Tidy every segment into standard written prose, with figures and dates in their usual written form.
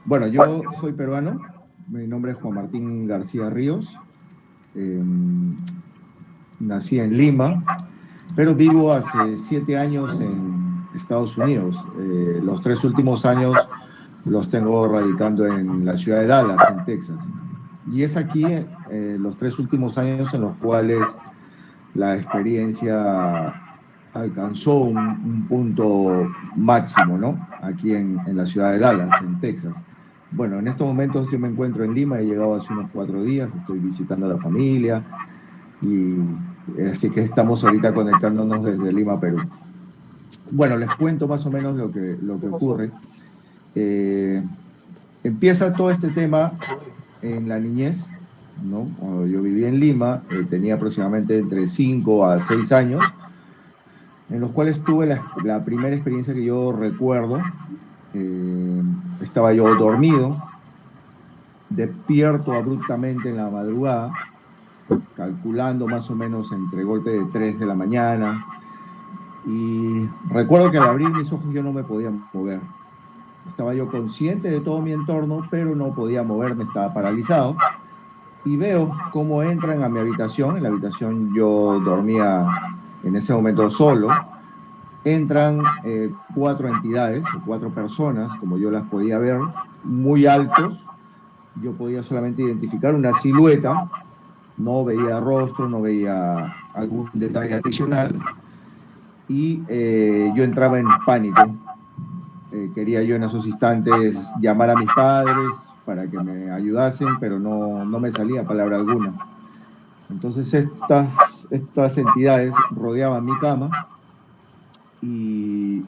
Bueno, yo soy peruano, mi nombre es Juan Martín García Ríos, eh, nací en Lima, pero vivo hace 7 años en Estados Unidos. Los 3 últimos años los tengo radicando en la ciudad de Dallas, en Texas. Y es aquí los 3 últimos años en los cuales la experiencia alcanzó un punto máximo, ¿no? Aquí en la ciudad de Dallas, en Texas. Bueno, en estos momentos yo me encuentro en Lima, he llegado hace unos 4 días, estoy visitando a la familia y así que estamos ahorita conectándonos desde Lima, Perú. Bueno, les cuento más o menos lo que ocurre. Eh, Empieza todo este tema en la niñez, ¿no? Cuando yo vivía en Lima, tenía aproximadamente entre 5 a 6 años, en los cuales tuve la primera experiencia que yo recuerdo. Eh, Estaba yo dormido, despierto abruptamente en la madrugada, calculando más o menos entre golpe de 3 de la mañana, y recuerdo que al abrir mis ojos yo no me podía mover. Estaba yo consciente de todo mi entorno, pero no podía moverme, estaba paralizado, y veo cómo entran a mi habitación. En la habitación yo dormía en ese momento solo. Entran 4 entidades o 4 personas, como yo las podía ver, muy altos. Yo podía solamente identificar una silueta, no veía rostro, no veía algún detalle adicional, y yo entraba en pánico. Quería yo en esos instantes llamar a mis padres para que me ayudasen, pero no me salía palabra alguna. Entonces estas entidades rodeaban mi cama y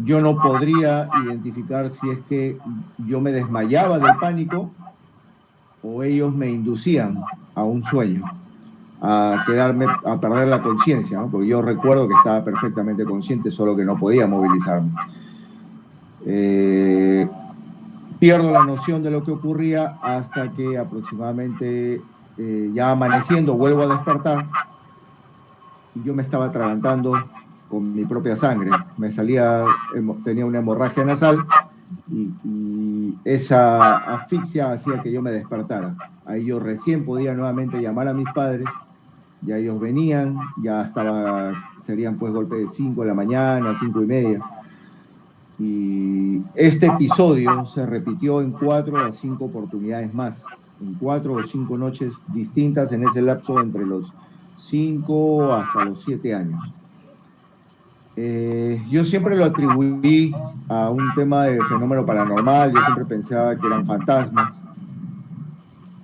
yo no podría identificar si es que yo me desmayaba del pánico o ellos me inducían a un sueño, a quedarme, a perder la conciencia, ¿no? Porque yo recuerdo que estaba perfectamente consciente, solo que no podía movilizarme. Eh, Pierdo la noción de lo que ocurría hasta que aproximadamente ya amaneciendo vuelvo a despertar y yo me estaba atragantando con mi propia sangre. Tenía una hemorragia nasal y esa asfixia hacía que yo me despertara. Ahí yo recién podía nuevamente llamar a mis padres, ya ellos venían, serían pues golpe de 5 de la mañana, 5:30. Y este episodio se repitió en 4 a 5 oportunidades más, en 4 o 5 noches distintas en ese lapso entre los 5 hasta los 7 años. Yo siempre lo atribuí a un tema de fenómeno paranormal. Yo siempre pensaba que eran fantasmas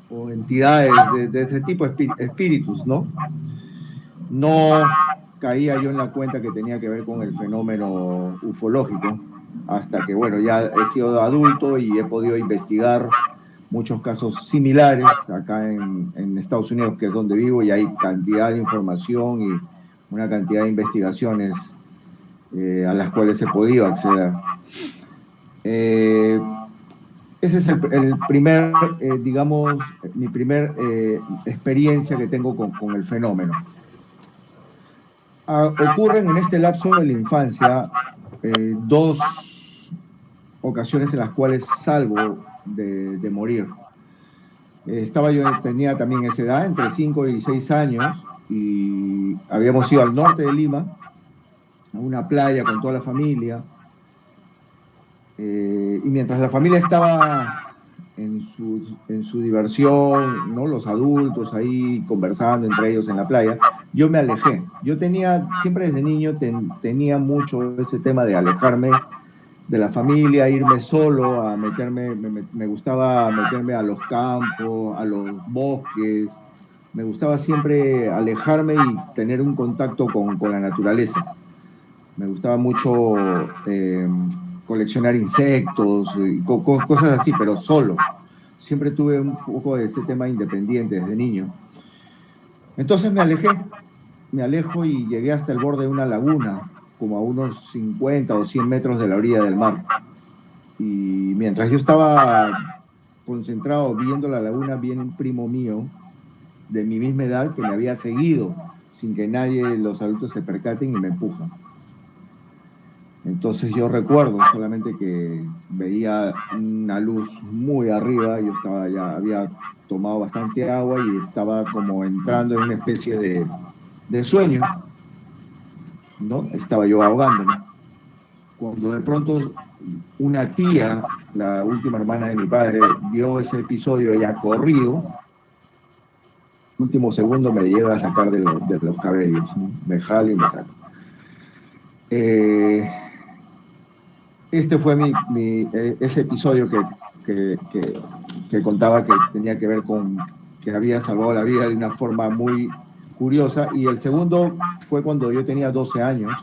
o entidades de ese tipo, espíritus, ¿no? No caía yo en la cuenta que tenía que ver con el fenómeno ufológico, hasta que, bueno, ya he sido adulto y he podido investigar muchos casos similares acá en Estados Unidos, que es donde vivo, y hay cantidad de información y una cantidad de investigaciones a las cuales he podido acceder. Ese es el primer, digamos, mi primer experiencia que tengo con el fenómeno. Ocurren en este lapso de la infancia 2 ocasiones en las cuales salvo de morir. Tenía también esa edad, entre 5 y 6 años, y habíamos ido al norte de Lima, a una playa con toda la familia, y mientras la familia estaba en su diversión, ¿no? Los adultos ahí conversando entre ellos en la playa, yo me alejé. Yo siempre desde niño tenía mucho ese tema de alejarme de la familia, irme solo, me gustaba meterme a los campos, a los bosques. Me gustaba siempre alejarme y tener un contacto con la naturaleza. Me gustaba mucho coleccionar insectos y cosas así, pero solo. Siempre tuve un poco de ese tema independiente desde niño. Entonces me alejo y llegué hasta el borde de una laguna, como a unos 50 o 100 metros de la orilla del mar. Y mientras yo estaba concentrado viendo la laguna, viene un primo mío de mi misma edad que me había seguido sin que nadie, los adultos, se percaten, y me empuja. Entonces yo recuerdo solamente que veía una luz muy arriba, yo ya había tomado bastante agua y estaba como entrando en una especie de sueño, ¿no? Estaba yo ahogándome. Cuando de pronto una tía, la última hermana de mi padre, vio ese episodio, ella corrió, último segundo me llega a sacar de los cabellos, ¿no? Me jala y me saca. Este fue ese episodio que contaba que tenía que ver con que había salvado la vida de una forma muy curiosa. Y el segundo fue cuando yo tenía 12 años.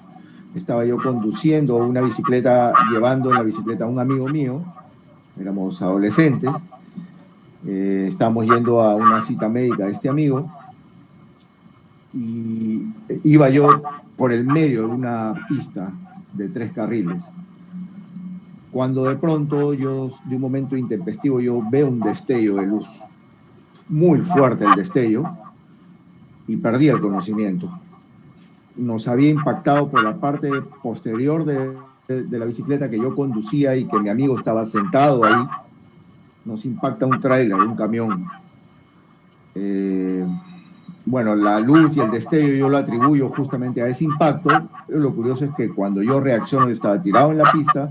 Estaba yo conduciendo una bicicleta, llevando en la bicicleta a un amigo mío. Éramos adolescentes. Estábamos yendo a una cita médica de este amigo. Y iba yo por el medio de una pista de 3 carriles. Cuando de pronto yo, de un momento intempestivo, yo veo un destello de luz, muy fuerte el destello, y perdí el conocimiento. Nos había impactado por la parte posterior de la bicicleta que yo conducía y que mi amigo estaba sentado ahí. Nos impacta un tráiler, un camión. Bueno, la luz y el destello yo lo atribuyo justamente a ese impacto, pero lo curioso es que cuando yo reacciono, yo estaba tirado en la pista,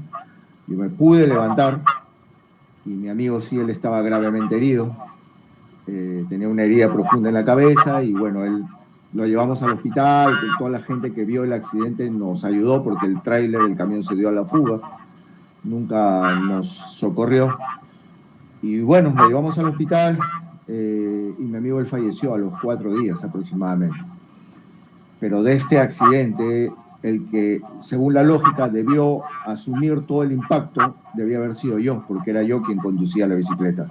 yo me pude levantar y mi amigo sí, él estaba gravemente herido, tenía una herida profunda en la cabeza y bueno, él lo llevamos al hospital, toda la gente que vio el accidente nos ayudó porque el tráiler del camión se dio a la fuga, nunca nos socorrió y bueno, lo llevamos al hospital y mi amigo él falleció a los 4 días aproximadamente. Pero de este accidente, el que, según la lógica, debió asumir todo el impacto, debía haber sido yo, porque era yo quien conducía la bicicleta.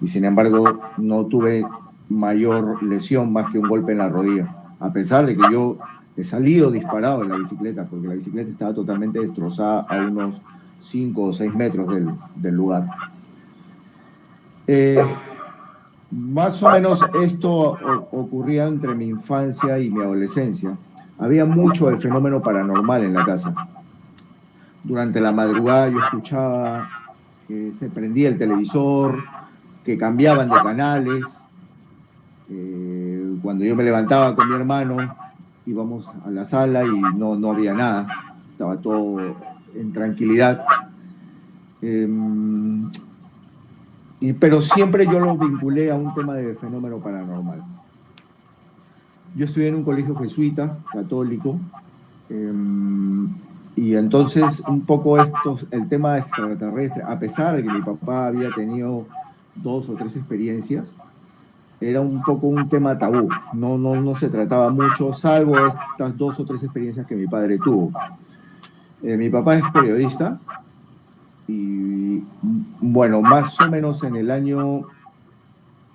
Y sin embargo, no tuve mayor lesión más que un golpe en la rodilla, a pesar de que yo he salido disparado de la bicicleta, porque la bicicleta estaba totalmente destrozada a unos 5 o 6 metros del lugar. Más o menos esto ocurría entre mi infancia y mi adolescencia. Había mucho del fenómeno paranormal en la casa. Durante la madrugada yo escuchaba que se prendía el televisor, que cambiaban de canales. Cuando yo me levantaba con mi hermano, íbamos a la sala y no había nada. Estaba todo en tranquilidad. Pero siempre yo lo vinculé a un tema de fenómeno paranormal. Yo estudié en un colegio jesuita, católico, y entonces un poco el tema extraterrestre, a pesar de que mi papá había tenido 2 o 3 experiencias, era un poco un tema tabú, no se trataba mucho, salvo estas 2 o 3 experiencias que mi padre tuvo. Mi papá es periodista, y bueno, más o menos en el año,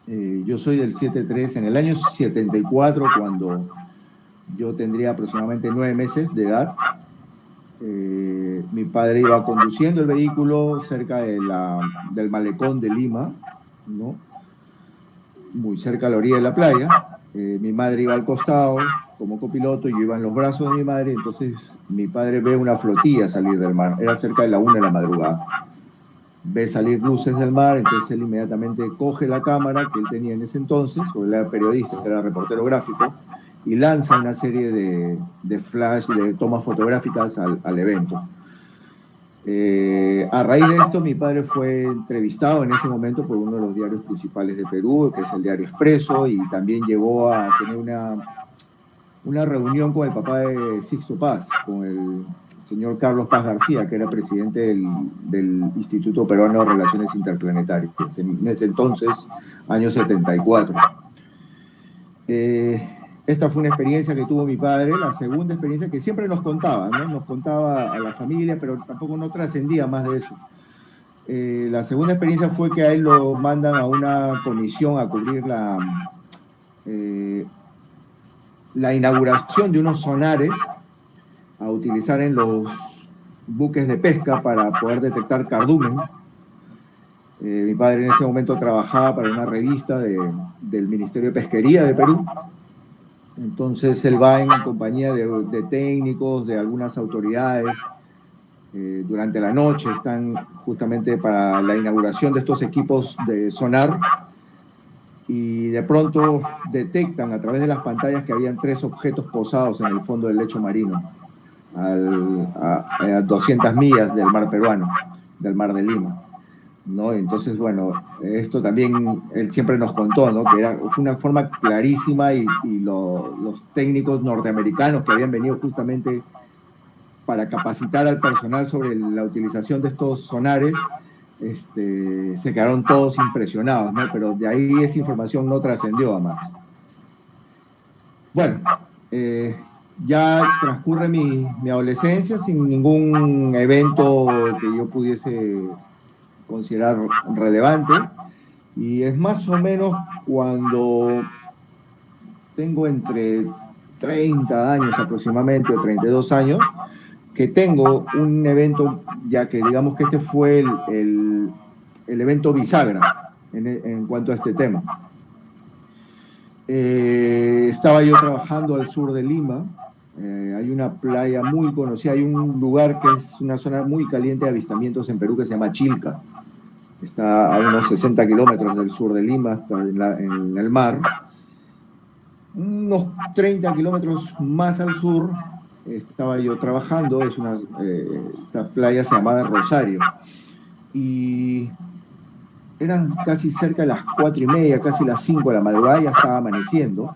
yo soy del 73, en el año 74, cuando yo tendría aproximadamente 9 meses de edad, mi padre iba conduciendo el vehículo cerca del malecón de Lima, ¿no? Muy cerca a la orilla de la playa. Mi madre iba al costado como copiloto y yo iba en los brazos de mi madre, entonces mi padre ve una flotilla salir del mar, era cerca de la 1 de la madrugada. Ve salir luces del mar, entonces él inmediatamente coge la cámara que él tenía en ese entonces, porque él era periodista, era reportero gráfico, y lanza una serie de flash, de tomas fotográficas al evento. A raíz de esto, mi padre fue entrevistado en ese momento por uno de los diarios principales de Perú, que es el Diario Expreso, y también llegó a tener una reunión con el papá de Sixto Paz, con el señor Carlos Paz García, que era presidente del Instituto Peruano de Relaciones Interplanetarias, en ese entonces, año 74. Esta fue una experiencia que tuvo mi padre, la segunda experiencia que siempre nos contaba, ¿no? Nos contaba a la familia, pero tampoco no trascendía más de eso. La segunda experiencia fue que a él lo mandan a una comisión a cubrir la inauguración de unos sonares a utilizar en los buques de pesca para poder detectar cardumen. Mi padre en ese momento trabajaba para una revista del Ministerio de Pesquería de Perú. Entonces él va en compañía de técnicos, de algunas autoridades, durante la noche, están justamente para la inauguración de estos equipos de sonar, y de pronto detectan a través de las pantallas que habían 3 objetos posados en el fondo del lecho marino, a 200 millas del mar peruano, del mar de Lima, ¿no? Entonces, bueno, esto también él siempre nos contó, ¿no? Que fue una forma clarísima, y los técnicos norteamericanos que habían venido justamente para capacitar al personal sobre la utilización de estos sonares, se quedaron todos impresionados, ¿no? Pero de ahí esa información no trascendió a más. Bueno, ya transcurre mi adolescencia sin ningún evento que yo pudiese considerar relevante, y es más o menos cuando tengo entre 30 años aproximadamente, o 32 años, que tengo un evento, ya que digamos que este fue el evento bisagra en cuanto a este tema. Estaba yo trabajando al sur de Lima, hay una playa muy conocida, hay un lugar que es una zona muy caliente de avistamientos en Perú que se llama Chilca, está a unos 60 kilómetros del sur de Lima, está en el mar. Unos 30 kilómetros más al sur estaba yo trabajando, esta playa se llamaba Rosario, y eran casi cerca de las 4:30, casi las 5 de la madrugada, ya estaba amaneciendo.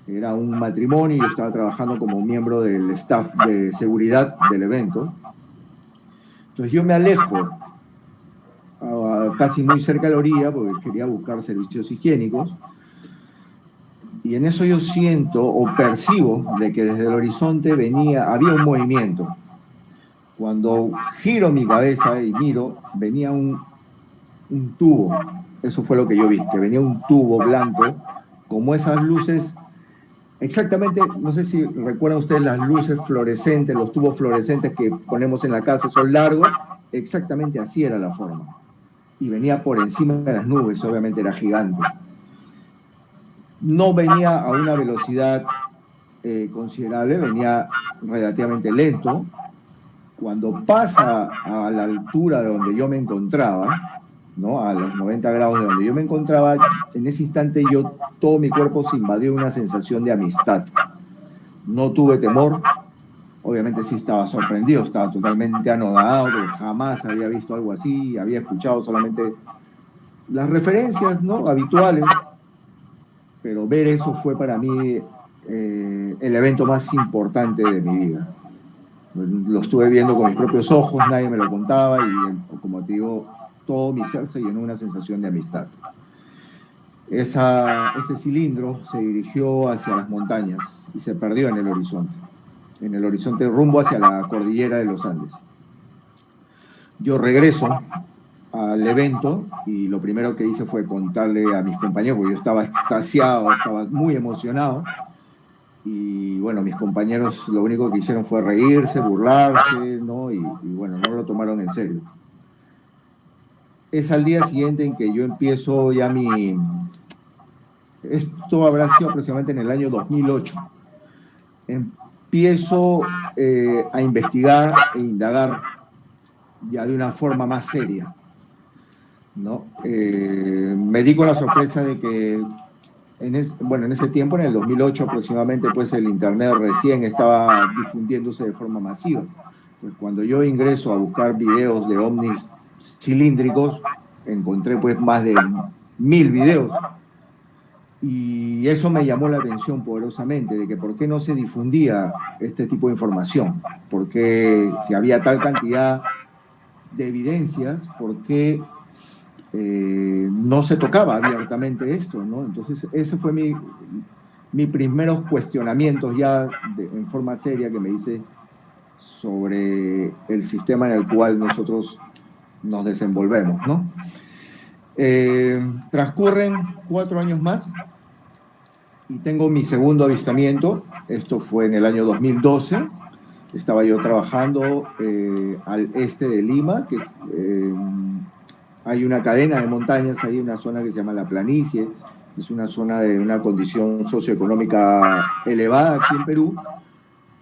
Era un matrimonio y yo estaba trabajando como miembro del staff de seguridad del evento. Entonces yo me alejo casi muy cerca de la orilla porque quería buscar servicios higiénicos, y en eso yo siento o percibo de que desde el horizonte había un movimiento. Cuando giro mi cabeza y miro, venía un tubo. Eso fue lo que yo vi, que venía un tubo blanco, como esas luces, exactamente, no sé si recuerdan ustedes las luces fluorescentes, los tubos fluorescentes que ponemos en la casa, son largos, exactamente así era la forma. Y venía por encima de las nubes, obviamente era gigante. No venía a una velocidad considerable, venía relativamente lento. Cuando pasa a la altura de donde yo me encontraba, ¿no? A los 90 grados de donde yo me encontraba, en ese instante todo mi cuerpo se invadió una sensación de amistad. No tuve temor, obviamente sí estaba sorprendido, estaba totalmente anodado, porque jamás había visto algo así, había escuchado solamente las referencias, ¿no? Habituales, pero ver eso fue para mí el evento más importante de mi vida. Lo estuve viendo con mis propios ojos, nadie me lo contaba, y como te digo, todo mi ser se llenó de una sensación de amistad. Ese cilindro se dirigió hacia las montañas y se perdió en el horizonte rumbo hacia la cordillera de los Andes. Yo regreso al evento y lo primero que hice fue contarle a mis compañeros, porque yo estaba extasiado, estaba muy emocionado, y bueno, mis compañeros lo único que hicieron fue reírse, burlarse, ¿no? Y bueno, no lo tomaron en serio. Es al día siguiente en que yo empiezo ya esto habrá sido aproximadamente en el año 2008. Empiezo a investigar e indagar ya de una forma más seria, ¿no? Me di con la sorpresa de que en ese tiempo, en el 2008 aproximadamente, pues el internet recién estaba difundiéndose de forma masiva. Pues cuando yo ingreso a buscar videos de ovnis cilíndricos, encontré pues más de 1000 videos, y eso me llamó la atención poderosamente, de que por qué no se difundía este tipo de información, porque si había tal cantidad de evidencias, por qué no se tocaba abiertamente esto, ¿no? Entonces ese fue mis primeros cuestionamientos ya en forma seria que me hice sobre el sistema en el cual nosotros nos desenvolvemos, ¿no? Transcurren 4 años más y tengo mi segundo avistamiento. Esto fue en el año 2012. Estaba yo trabajando al este de Lima, que hay una cadena de montañas, hay una zona que se llama La Planicie, es una zona de una condición socioeconómica elevada aquí en Perú,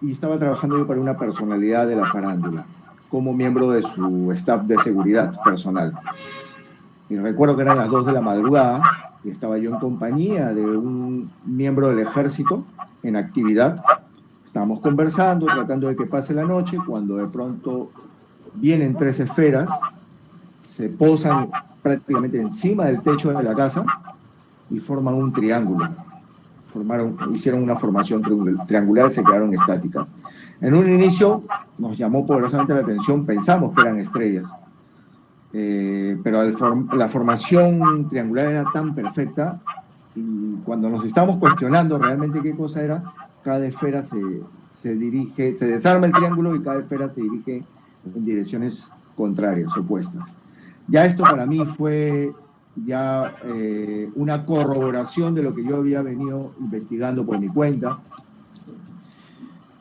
y estaba trabajando yo para una personalidad de la farándula, como miembro de su staff de seguridad personal. Y recuerdo que eran las 2 de la madrugada y estaba yo en compañía de un miembro del ejército en actividad. Estábamos conversando, tratando de que pase la noche, cuando de pronto vienen 3 esferas, se posan prácticamente encima del techo de la casa y forman un triángulo. Hicieron una formación triangular y se quedaron estáticas. En un inicio nos llamó poderosamente la atención, pensamos que eran estrellas, pero la formación triangular era tan perfecta y cuando nos estábamos cuestionando realmente qué cosa era, cada esfera se desarma el triángulo y cada esfera se dirige en direcciones contrarias, opuestas. Ya esto para mí fue ya una corroboración de lo que yo había venido investigando por mi cuenta.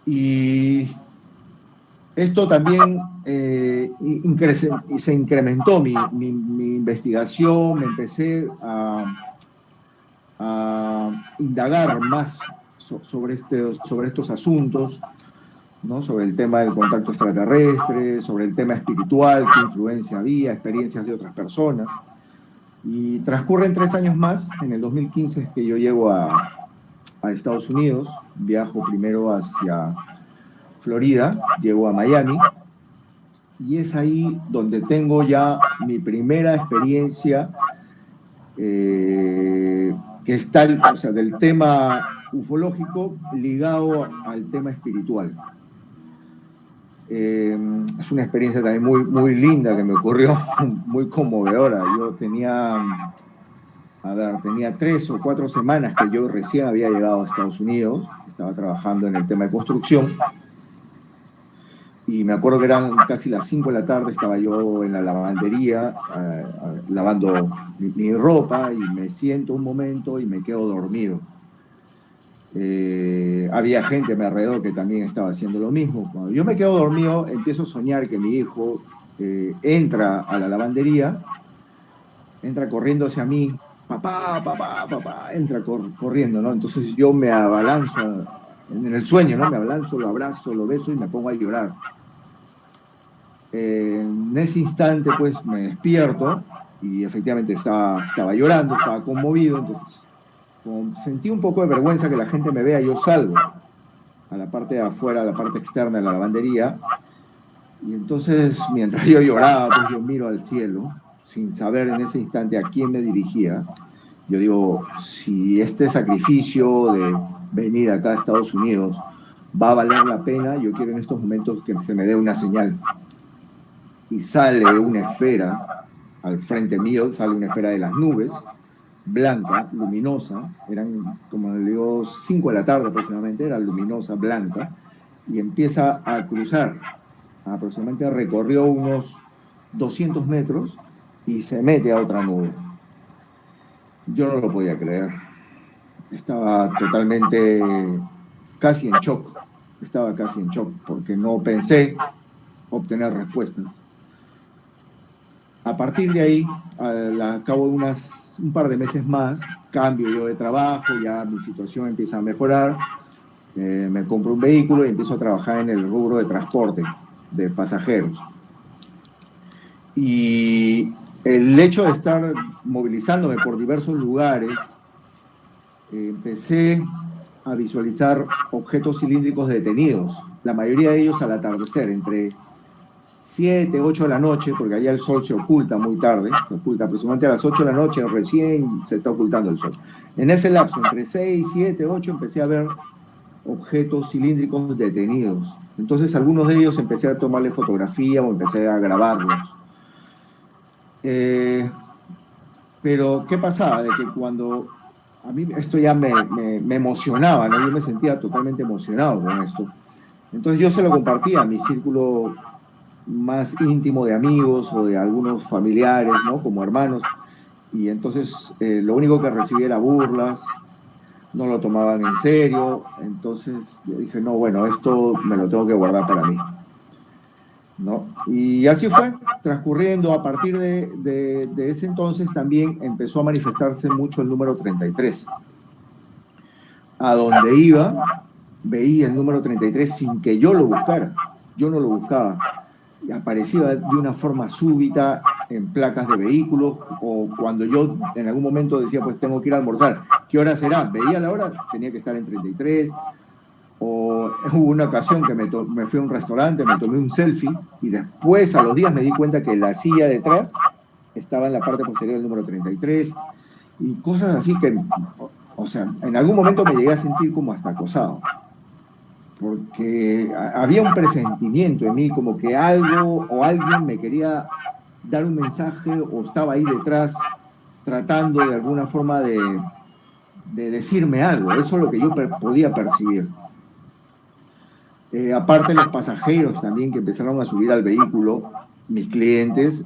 Y esto también se incrementó mi investigación, me empecé a indagar más sobre estos asuntos, ¿no? Sobre el tema del contacto extraterrestre, sobre el tema espiritual, qué influencia había, experiencias de otras personas. Y transcurren 3 años más, en el 2015 es que yo llego a Estados Unidos, viajo primero hacia Florida, llego a Miami, y es ahí donde tengo ya mi primera experiencia que está, o sea, del tema ufológico ligado al tema espiritual. Es una experiencia también muy, muy linda que me ocurrió, muy conmovedora. Yo tenía 3 o 4 semanas que yo recién había llegado a Estados Unidos, estaba trabajando en el tema de construcción, y me acuerdo que eran casi las 5 de la tarde, estaba yo en la lavandería lavando mi ropa y me siento un momento y me quedo dormido. Había gente a mi alrededor que también estaba haciendo lo mismo. Cuando yo me quedo dormido, empiezo a soñar que mi hijo entra a la lavandería, entra corriendo hacia mí, papá, papá, papá, entra corriendo, ¿no? Entonces yo me abalanzo en el sueño, ¿no? Me abalanzo, lo abrazo, lo beso y me pongo a llorar. En ese instante, pues, me despierto y efectivamente estaba llorando, estaba conmovido, entonces sentí un poco de vergüenza que la gente me vea, yo salgo a la parte de afuera, a la parte externa de la lavandería, y entonces mientras yo lloraba, pues yo miro al cielo, sin saber en ese instante a quién me dirigía. Yo digo, si este sacrificio de venir acá a Estados Unidos va a valer la pena, yo quiero en estos momentos que se me dé una señal. Y sale una esfera al frente mío, sale una esfera de las nubes, blanca, luminosa, eran, como le digo, 5 de la tarde aproximadamente, era luminosa, blanca, y empieza a cruzar, aproximadamente recorrió unos 200 metros y se mete a otra nube. Yo no lo podía creer, estaba totalmente, casi en shock, porque no pensé obtener respuestas. A partir de ahí, al cabo de un par de meses más, cambio yo de trabajo, ya mi situación empieza a mejorar, me compro un vehículo y empiezo a trabajar en el rubro de transporte de pasajeros. Y el hecho de estar movilizándome por diversos lugares, empecé a visualizar objetos cilíndricos detenidos, la mayoría de ellos al atardecer, entre 7, 8 de la noche, porque allá el sol se oculta muy tarde, se oculta aproximadamente a las 8 de la noche, recién se está ocultando el sol. En ese lapso, entre 6, 7, 8, empecé a ver objetos cilíndricos detenidos. Entonces, algunos de ellos empecé a tomarle fotografía o empecé a grabarlos. Pero, ¿qué pasaba? De que cuando a mí esto ya me emocionaba, ¿no? Yo me sentía totalmente emocionado con esto. Entonces, yo se lo compartía a mi círculo más íntimo de amigos o de algunos familiares, ¿no? Como hermanos, y entonces lo único que recibía era burlas, no lo tomaban en serio, entonces yo dije, no, bueno, esto me lo tengo que guardar para mí, ¿no? Y así fue, transcurriendo. A partir de ese entonces también empezó a manifestarse mucho el número 33. A donde iba, veía el número 33 sin que yo lo buscara, yo no lo buscaba. aparecía de una forma súbita en placas de vehículos, o cuando yo en algún momento decía, pues tengo que ir a almorzar, ¿qué hora será? Veía la hora, tenía que estar en 33, o hubo una ocasión que me fui a un restaurante, me tomé un selfie, y después a los días me di cuenta que la silla detrás estaba en la parte posterior del número 33, y cosas así que, o sea, en algún momento me llegué a sentir como hasta acosado, porque había un presentimiento en mí, como que algo o alguien me quería dar un mensaje o estaba ahí detrás tratando de alguna forma de decirme algo. Eso es lo que yo podía percibir. Aparte los pasajeros también que empezaron a subir al vehículo, mis clientes,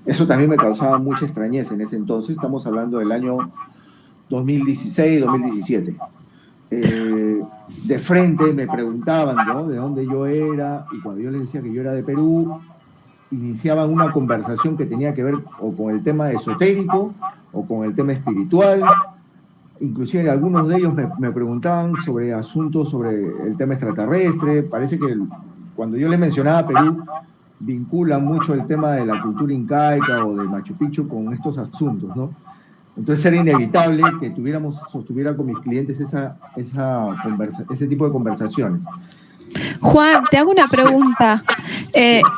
eso también me causaba mucha extrañeza en ese entonces. Estamos hablando del año 2016, 2017. De frente me preguntaban, ¿no?, de dónde yo era, y cuando yo les decía que yo era de Perú, iniciaban una conversación que tenía que ver o con el tema esotérico o con el tema espiritual. Inclusive algunos de ellos me preguntaban sobre asuntos sobre el tema extraterrestre. Parece que cuando yo les mencionaba Perú, vinculan mucho el tema de la cultura incaica o de Machu Picchu con estos asuntos, ¿no? Entonces era inevitable que sostuviera con mis clientes ese tipo de conversaciones. Juan, te hago una pregunta.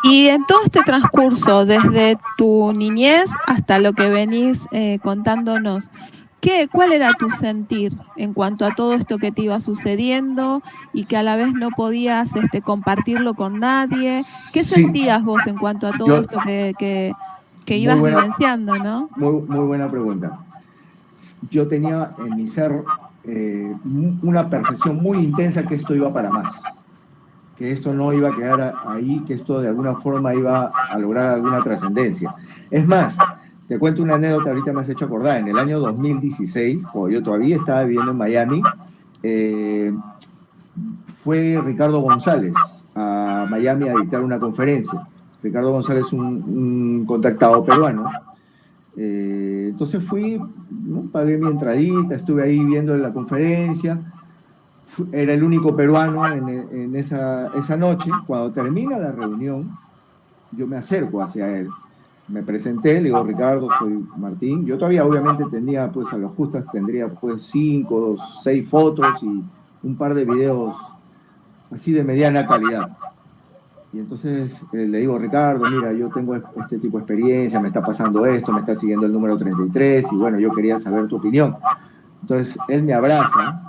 Y en todo este transcurso, desde tu niñez hasta lo que venís contándonos, ¿cuál era tu sentir en cuanto a todo esto que te iba sucediendo y que a la vez no podías compartirlo con nadie? ¿Qué Sí, sentías vos en cuanto a todo esto que ibas vivenciando, no? Muy buena pregunta. Yo tenía en mi ser una percepción muy intensa que esto iba para más, que esto no iba a quedar ahí, que esto de alguna forma iba a lograr alguna trascendencia. Es más, te cuento una anécdota, ahorita me has hecho acordar. En el año 2016, cuando yo todavía estaba viviendo en Miami, fue Ricardo González a Miami a dictar una conferencia. Ricardo González es un contactado peruano. Entonces fui, ¿no?, pagué mi entradita, estuve ahí viendo la conferencia. Era el único peruano en esa noche. Cuando termina la reunión, yo me acerco hacia él. Me presenté, le digo, Ricardo, soy Martín. Yo todavía obviamente tenía, pues a lo justas, tendría pues 5 o 6 fotos y un par de videos así de mediana calidad. Y entonces le digo, Ricardo, mira, yo tengo este tipo de experiencia, me está pasando esto, me está siguiendo el número 33 y bueno, yo quería saber tu opinión. Entonces él me abraza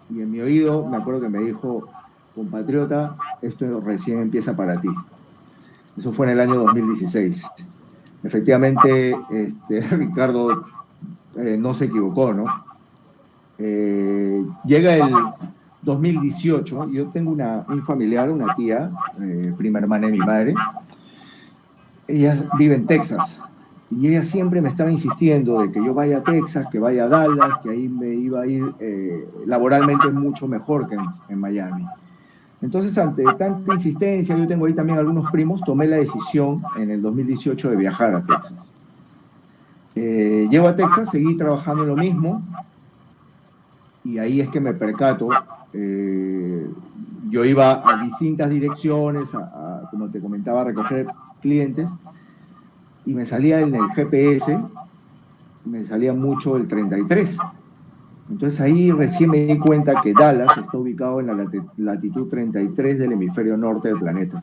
y en mi oído me acuerdo que me dijo, compatriota, esto recién empieza para ti. Eso fue en el año 2016. Efectivamente, Ricardo no se equivocó, ¿no? Llega el 2018, yo tengo un familiar, una tía, prima hermana de mi madre. Ella vive en Texas y ella siempre me estaba insistiendo de que yo vaya a Texas, que vaya a Dallas, que ahí me iba a ir laboralmente mucho mejor que en Miami. Entonces, ante tanta insistencia, yo tengo ahí también algunos primos, tomé la decisión en el 2018 de viajar a Texas. Llego a Texas, seguí trabajando en lo mismo, y ahí es que me percato. Yo iba a distintas direcciones, como te comentaba, a recoger clientes, y me salía en el GPS, me salía mucho el 33. Entonces ahí recién me di cuenta que Dallas está ubicado en la latitud 33 del hemisferio norte del planeta.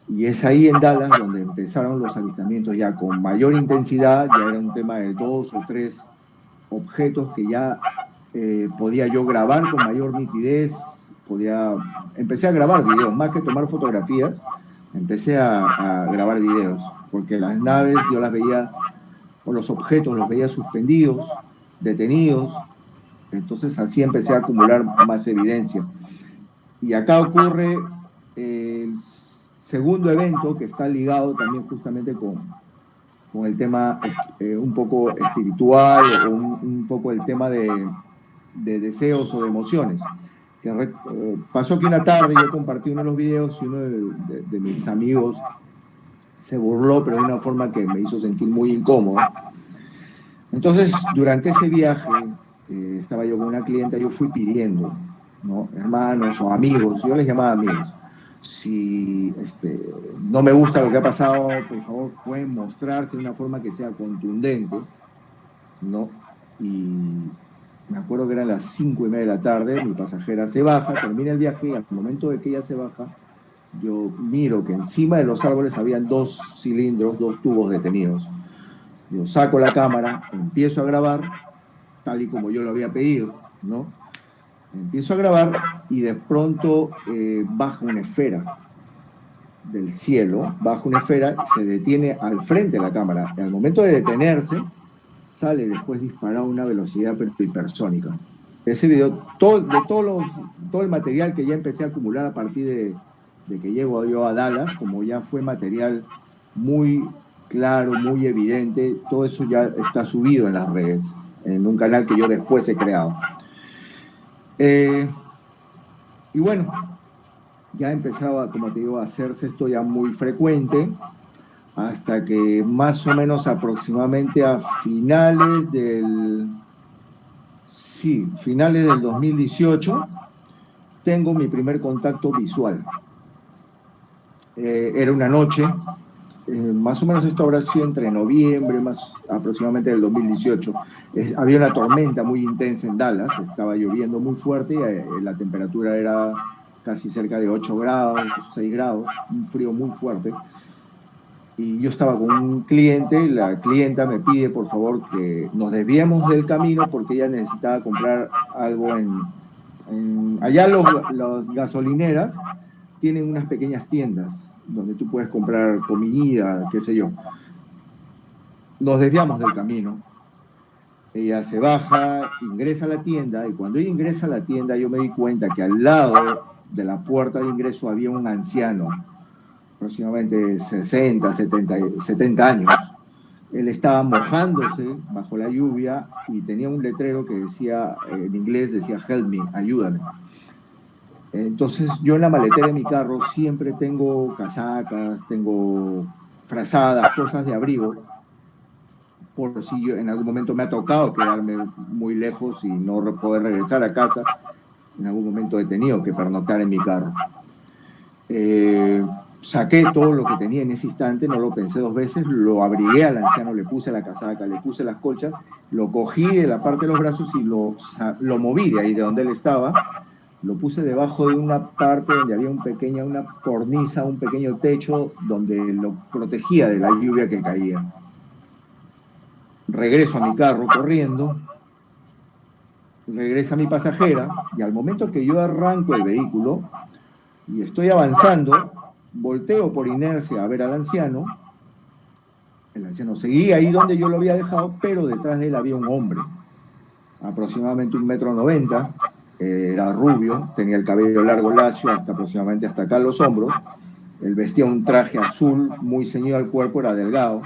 Y es ahí en Dallas donde empezaron los avistamientos ya con mayor intensidad. Ya era un tema de 2 o 3 objetos que ya podía yo grabar con mayor nitidez. Empecé a grabar videos, más que tomar fotografías, empecé a grabar videos, porque las naves yo las veía, o los objetos los veía suspendidos, detenidos. Entonces así empecé a acumular más evidencia. Y acá ocurre el segundo evento que está ligado también justamente con el tema un poco espiritual, o un poco el tema de deseos o de emociones. Pasó que una tarde yo compartí uno de los videos y uno de mis amigos se burló, pero de una forma que me hizo sentir muy incómodo. Entonces, durante ese viaje, estaba yo con una clienta, yo fui pidiendo, ¿no?, hermanos o amigos, yo les llamaba amigos, Si no me gusta lo que ha pasado, por favor, pueden mostrarse de una forma que sea contundente, ¿no? Y me acuerdo que eran las 5:30 de la tarde, mi pasajera se baja, termina el viaje, y al momento de que ella se baja, yo miro que encima de los árboles habían 2 cilindros, 2 tubos detenidos. Yo saco la cámara, empiezo a grabar, tal y como yo lo había pedido, ¿no? Empiezo a grabar y de pronto baja una esfera del cielo, baja una esfera, se detiene al frente de la cámara. Y al momento de detenerse, sale después disparado a una velocidad hipersónica. Ese video, todo el material que ya empecé a acumular a partir de que llego yo a Dallas, como ya fue material muy claro, muy evidente, todo eso ya está subido en las redes, en un canal que yo después he creado. Y bueno, ya empezaba, como te digo, a hacerse esto ya muy frecuente, hasta que más o menos aproximadamente a finales del 2018, tengo mi primer contacto visual. Era una noche, más o menos esto habrá sido entre noviembre, más aproximadamente del 2018. Había una tormenta muy intensa en Dallas, estaba lloviendo muy fuerte y la temperatura era casi cerca de 8 grados, 6 grados, un frío muy fuerte. Y yo estaba con un cliente, la clienta me pide por favor que nos desviemos del camino porque ella necesitaba comprar algo allá las gasolineras tienen unas pequeñas tiendas donde tú puedes comprar comida, qué sé yo. Nos desviamos del camino. Ella se baja, ingresa a la tienda, y cuando ella ingresa a la tienda yo me di cuenta que al lado de la puerta de ingreso había un anciano, aproximadamente 60, 70 años. Él estaba mojándose bajo la lluvia y tenía un letrero que decía, en inglés decía, "Help me", ayúdame. Entonces yo en la maletera de mi carro siempre tengo casacas, tengo frazadas, cosas de abrigo, por si yo en algún momento me ha tocado quedarme muy lejos y no poder regresar a casa. En algún momento he tenido que pernoctar en mi carro. Saqué todo lo que tenía en ese instante, no lo pensé 2 veces, lo abrigué al anciano, le puse la casaca, le puse las colchas, lo cogí de la parte de los brazos y lo moví de ahí, de donde él estaba, lo puse debajo de una parte donde había una cornisa, un pequeño techo donde lo protegía de la lluvia que caía. Regreso a mi carro corriendo, regresa mi pasajera y al momento que yo arranco el vehículo y estoy avanzando, volteo por inercia a ver al anciano. El anciano seguía ahí donde yo lo había dejado, pero detrás de él había un hombre, aproximadamente 1,90 m, era rubio, tenía el cabello largo, lacio, aproximadamente hasta acá los hombros. Él vestía un traje azul muy ceñido al cuerpo, era delgado.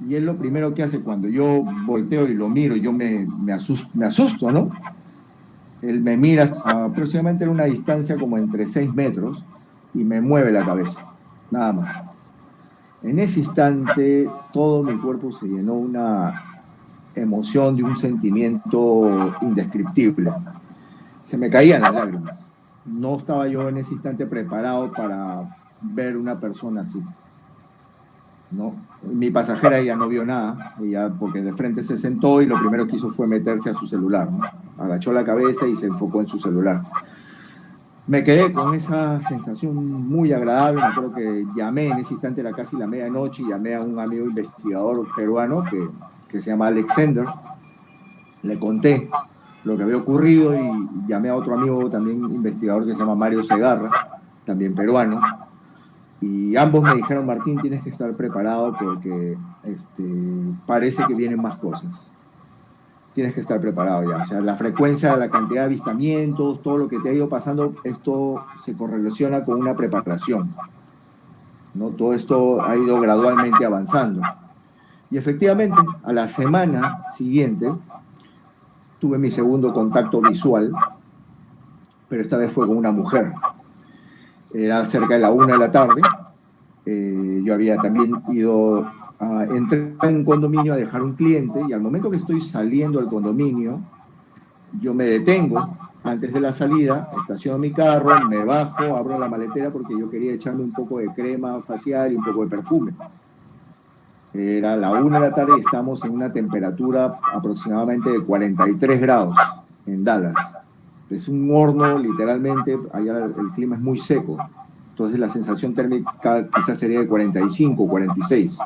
Y él lo primero que hace cuando yo volteo y lo miro, yo me asusto, ¿no? Él me mira aproximadamente en una distancia como entre 6 metros y me mueve la cabeza, nada más. En ese instante todo mi cuerpo se llenó una emoción, de un sentimiento indescriptible. Se me caían las lágrimas. No estaba yo en ese instante preparado para ver una persona así, ¿no? Mi pasajera ya no vio nada, ella porque de frente se sentó y lo primero que hizo fue meterse a su celular, ¿no? Agachó la cabeza y se enfocó en su celular. Me quedé con esa sensación muy agradable. Me acuerdo que llamé en ese instante, era casi la medianoche, y llamé a un amigo investigador peruano que se llama Alexander. Le conté lo que había ocurrido y llamé a otro amigo también investigador que se llama Mario Segarra, también peruano. Y ambos me dijeron: Martín, tienes que estar preparado porque parece que vienen más cosas. Tienes que estar preparado ya. O sea, la frecuencia, la cantidad de avistamientos, todo lo que te ha ido pasando, esto se correlaciona con una preparación, ¿no? Todo esto ha ido gradualmente avanzando. Y efectivamente, a la semana siguiente, tuve mi segundo contacto visual, pero esta vez fue con una mujer. Era cerca de la 1 de la tarde. Yo había también ido entré a un condominio a dejar un cliente, y al momento que estoy saliendo del condominio, yo me detengo, antes de la salida, estaciono mi carro, me bajo, abro la maletera porque yo quería echarme un poco de crema facial y un poco de perfume. Era la 1 de la tarde y estamos en una temperatura aproximadamente de 43 grados en Dallas. Es un horno, literalmente, allá el clima es muy seco. Entonces la sensación térmica quizás sería de 45, 46.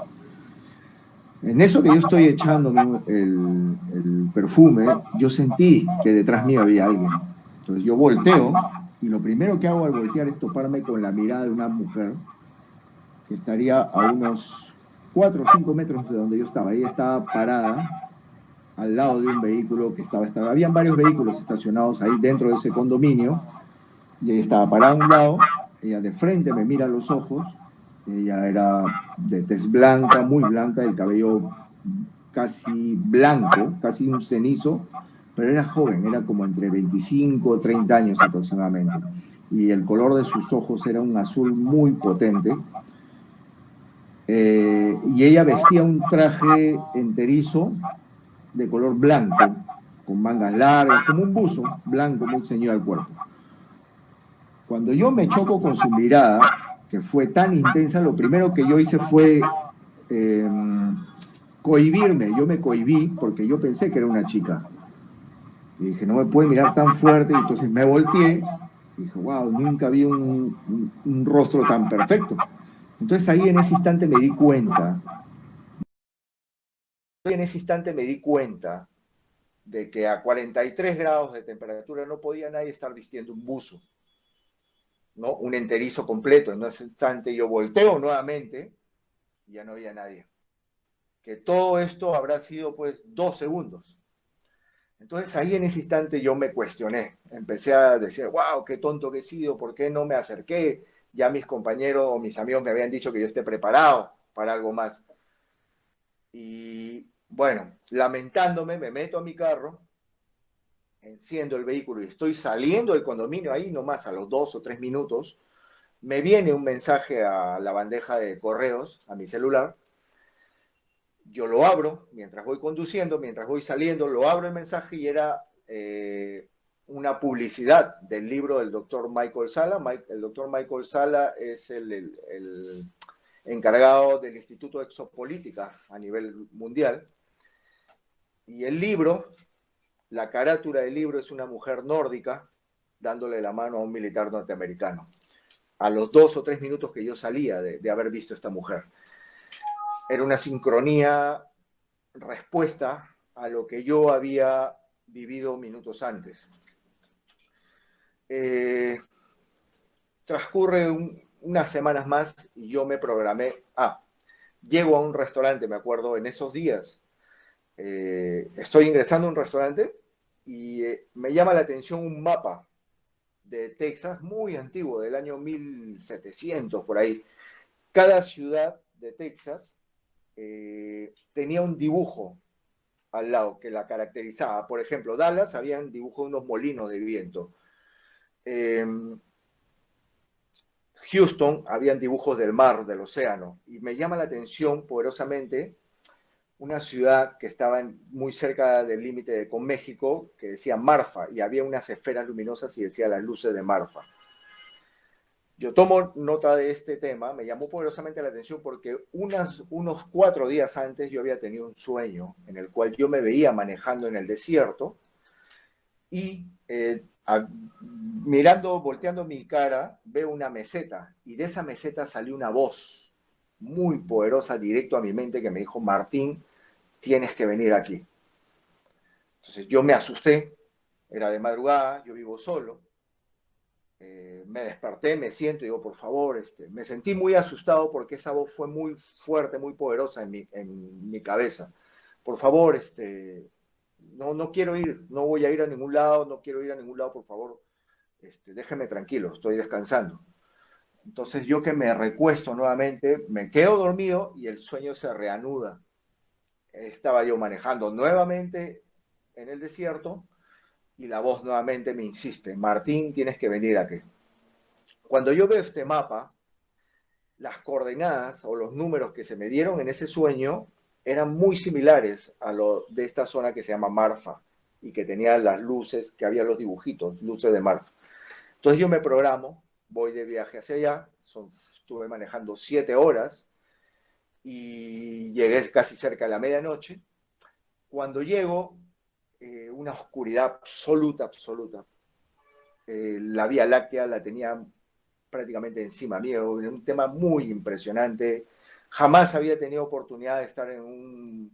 En eso que yo estoy echándome el perfume, yo sentí que detrás mío había alguien. Entonces yo volteo y lo primero que hago al voltear es toparme con la mirada de una mujer que estaría a unos 4 o 5 metros de donde yo estaba. Ella estaba parada al lado de un vehículo que estaba. Habían varios vehículos estacionados ahí dentro de ese condominio y ella estaba parada a un lado. Ella de frente me mira a los ojos. Ella era de tez blanca, muy blanca, el cabello casi blanco, casi un cenizo, pero era joven, era como entre 25 o 30 años aproximadamente. Y el color de sus ojos era un azul muy potente. Y ella vestía un traje enterizo de color blanco, con mangas largas, como un buzo blanco muy ceñido al cuerpo. Cuando yo me choco con su mirada, que fue tan intensa, lo primero que yo hice fue cohibirme. Yo me cohibí porque yo pensé que era una chica. Y dije, no me puede mirar tan fuerte, y entonces me volteé y dije, wow, nunca vi un rostro tan perfecto. Entonces ahí en ese instante me di cuenta, de que a 43 grados de temperatura no podía nadie estar vistiendo un buzo, ¿no? Un enterizo completo. En ese instante yo volteo nuevamente y ya no había nadie. Que todo esto habrá sido pues 2 segundos. Entonces ahí en ese instante yo me cuestioné, empecé a decir, wow, qué tonto que he sido, ¿por qué no me acerqué? Ya mis compañeros o mis amigos me habían dicho que yo esté preparado para algo más. Y bueno, lamentándome, me meto a mi carro, enciendo el vehículo y estoy saliendo del condominio ahí nomás a los 2 o 3 minutos, me viene un mensaje a la bandeja de correos, a mi celular. Yo lo abro mientras voy conduciendo, mientras voy saliendo, lo abro el mensaje y era una publicidad del libro del doctor Michael Salla. El doctor Michael Salla es el encargado del Instituto de Exopolítica a nivel mundial. Y el libro, la carátula del libro es una mujer nórdica dándole la mano a un militar norteamericano. A los 2 o 3 minutos que yo salía de haber visto a esta mujer. Era una sincronía, respuesta a lo que yo había vivido minutos antes. Transcurre unas semanas más y yo me programé. Llego a un restaurante, me acuerdo, en esos días. Estoy ingresando a un restaurante y me llama la atención un mapa de Texas muy antiguo, del año 1700, por ahí. Cada ciudad de Texas tenía un dibujo al lado que la caracterizaba. Por ejemplo, Dallas habían dibujado unos molinos de viento. Houston habían dibujos del mar, del océano. Y me llama la atención poderosamente una ciudad que estaba muy cerca del límite con México, que decía Marfa, y había unas esferas luminosas y decía las luces de Marfa. Yo tomo nota de este tema, me llamó poderosamente la atención porque unos 4 días antes yo había tenido un sueño en el cual yo me veía manejando en el desierto y mirando, volteando mi cara, veo una meseta y de esa meseta salió una voz muy poderosa directo a mi mente que me dijo, Martín, tienes que venir aquí. Entonces yo me asusté, era de madrugada, yo vivo solo. Me desperté, me siento y digo, por favor, me sentí muy asustado porque esa voz fue muy fuerte, muy poderosa en mi cabeza. Por favor, no quiero ir, no voy a ir a ningún lado, no quiero ir a ningún lado, por favor, déjeme tranquilo, estoy descansando. Entonces yo que me recuesto nuevamente, me quedo dormido y el sueño se reanuda. Estaba yo manejando nuevamente en el desierto y la voz nuevamente me insiste, Martín, tienes que venir aquí. Cuando yo veo este mapa, las coordenadas o los números que se me dieron en ese sueño eran muy similares a lo de esta zona que se llama Marfa. y que tenía las luces, que había los dibujitos, luces de mar. Entonces yo me programo, voy de viaje hacia allá, estuve manejando 7 horas y llegué casi cerca de la medianoche. Cuando llego, una oscuridad absoluta, absoluta. La Vía Láctea la tenía prácticamente encima mío, un tema muy impresionante. Jamás había tenido oportunidad de estar en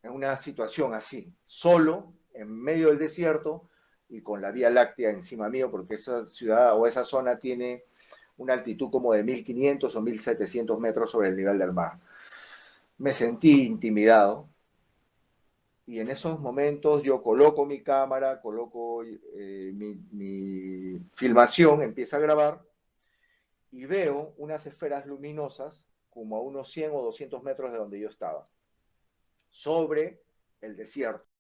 una situación así, solo, en medio del desierto y con la Vía Láctea encima mío, porque esa ciudad o esa zona tiene una altitud como de 1500 o 1700 metros sobre el nivel del mar. Me sentí intimidado y en esos momentos yo coloco mi cámara, coloco mi filmación, empieza a grabar y veo unas esferas luminosas como a unos 100 o 200 metros de donde yo estaba, sobre el desierto.